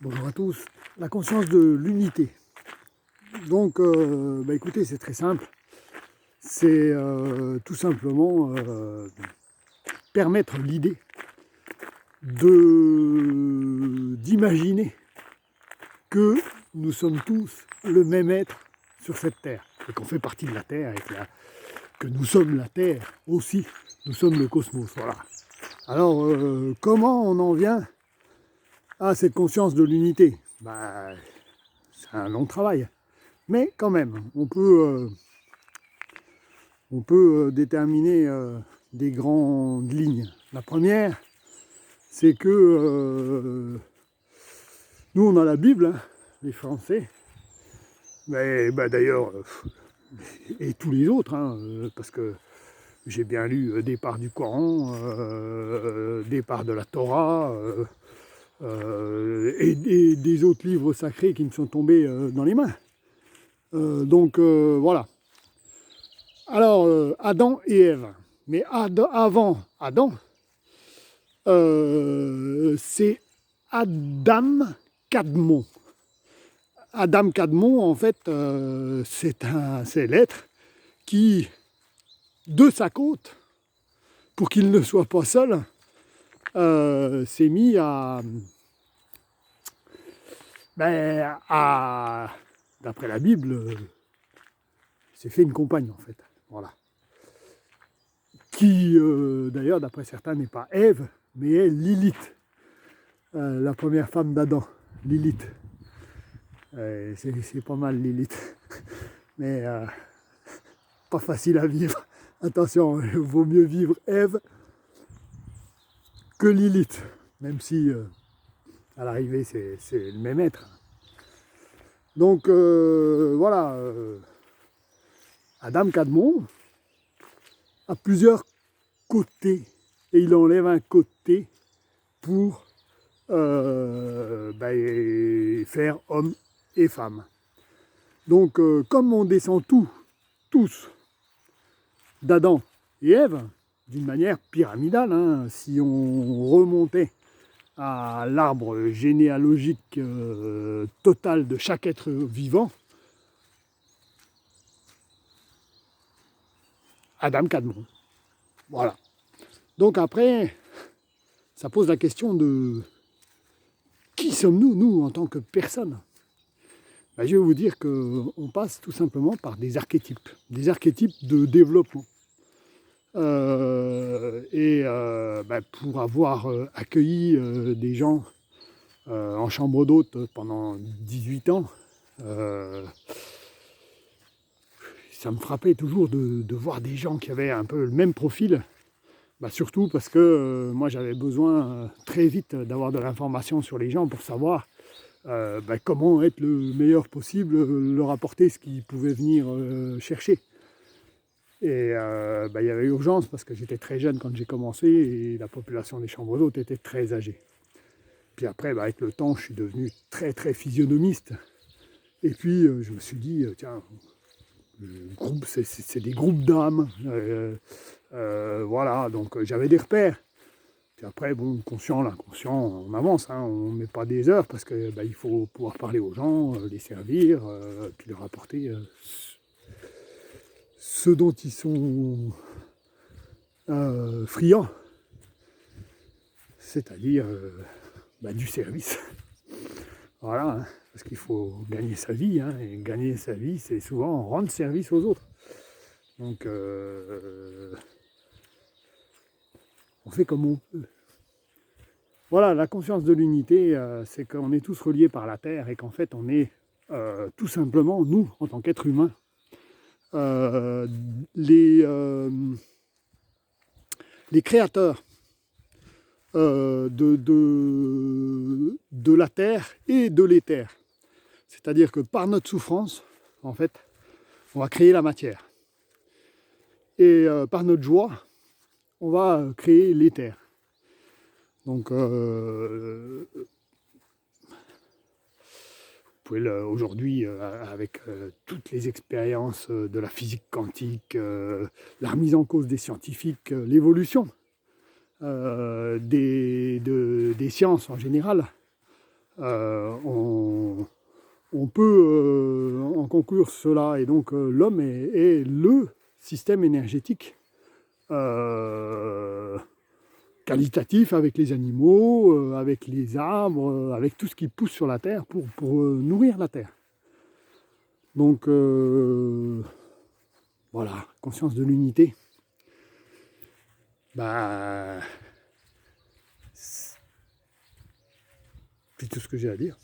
Bonjour à tous. La conscience de l'unité. Donc, écoutez, c'est très simple. C'est tout simplement permettre l'idée d'imaginer que nous sommes tous le même être sur cette terre et qu'on fait partie de la terre et que nous sommes la terre aussi. Nous sommes le cosmos. Voilà. Alors, comment on en vient à cette conscience de l'unité? C'est un long travail. Mais quand même, on peut déterminer des grandes lignes. La première, c'est que nous, on a la Bible, hein, les Français, mais d'ailleurs, et tous les autres, hein, parce que j'ai bien lu des parts du Coran, des parts de la Torah, et des autres livres sacrés qui me sont tombés dans les mains. Voilà. Alors, Adam et Ève. Mais avant Adam, c'est Adam Kadmon. Adam Kadmon, en fait, c'est l'être qui, de sa côte, pour qu'il ne soit pas seul, s'est mis d'après la Bible, s'est fait une compagne, en fait. Voilà. Qui, d'ailleurs, d'après certains, n'est pas Ève, mais est Lilith, la première femme d'Adam, Lilith. C'est pas mal, Lilith, mais pas facile à vivre. Attention, il vaut mieux vivre Ève que Lilith, même si, à l'arrivée, c'est le même être. Donc, voilà, Adam Kadmon a plusieurs côtés, et il enlève un côté pour faire homme et femme. Donc, comme on descend tous d'Adam et Ève, d'une manière pyramidale, hein, si on remontait à l'arbre généalogique total de chaque être vivant, Adam Kadmon. Voilà. Donc après, ça pose la question de qui sommes-nous, nous, en tant que personne? Je vais vous dire qu'on passe tout simplement par des archétypes de développement. Pour avoir accueilli des gens en chambre d'hôte pendant 18 ans, ça me frappait toujours de voir des gens qui avaient un peu le même profil. Surtout parce que moi j'avais besoin très vite d'avoir de l'information sur les gens pour savoir comment être le meilleur possible, leur apporter ce qu'ils pouvaient venir chercher. Et il y avait urgence parce que j'étais très jeune quand j'ai commencé et la population des chambres d'hôtes était très âgée. Puis après, avec le temps, je suis devenu très très physionomiste. Et puis je me suis dit, tiens, c'est des groupes d'âmes. Voilà, donc j'avais des repères. Puis après, bon, conscient, l'inconscient, on avance, hein, on ne met pas des heures parce que il faut pouvoir parler aux gens, les servir, puis leur apporter ce dont ils sont friands, c'est-à-dire du service. Voilà, hein, parce qu'il faut gagner sa vie, hein, et gagner sa vie, c'est souvent rendre service aux autres. Donc, on fait comme on peut. Voilà, la conscience de l'unité, c'est qu'on est tous reliés par la Terre et qu'en fait, on est tout simplement, nous, en tant qu'êtres humains, les créateurs de la Terre et de l'éther. C'est-à-dire que par notre souffrance, en fait, on va créer la matière. Et par notre joie, on va créer l'éther. Donc, vous pouvez aujourd'hui, avec toutes les expériences de la physique quantique, la remise en cause des scientifiques, l'évolution des sciences en général, on peut en conclure cela, et donc l'homme est le système énergétique qualitatif avec les animaux, avec les arbres, avec tout ce qui pousse sur la terre pour nourrir la terre. Donc voilà, conscience de l'unité. Bah, c'est tout ce que j'ai à dire.